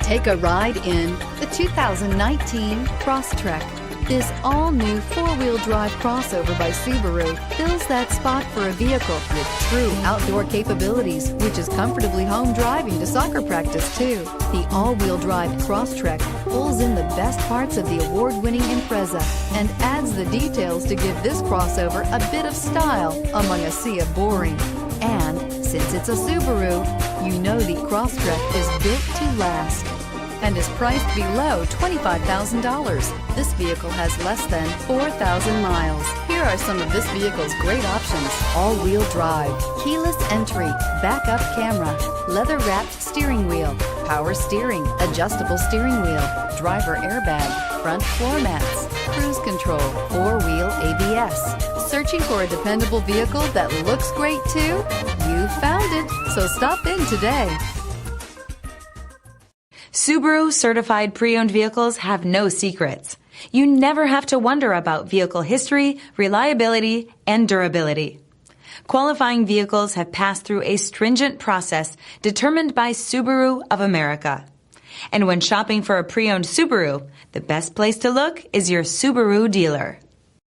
Take a ride in the 2019 Crosstrek. This all-new four-wheel drive crossover by Subaru fills that spot for a vehicle with true outdoor capabilities, which is comfortably home driving to soccer practice too. The all-wheel drive Crosstrek pulls in the best parts of the award-winning Impreza and adds the details to give this crossover a bit of style among a sea of boring. And since it's a Subaru, you know the Crosstrek is built to last and is priced below $25,000. This vehicle has less than 4,000 miles. Here are some of this vehicle's great options: all-wheel drive, keyless entry, backup camera, leather-wrapped steering wheel, power steering, adjustable steering wheel, driver airbag, front floor mats, cruise control, four-wheel ABS. Searching for a dependable vehicle that looks great too? You found it, so stop in today. Subaru certified pre-owned vehicles have no secrets. You never have to wonder about vehicle history, reliability, and durability. Qualifying vehicles have passed through a stringent process determined by Subaru of America. And when shopping for a pre-owned Subaru, the best place to look is your Subaru dealer.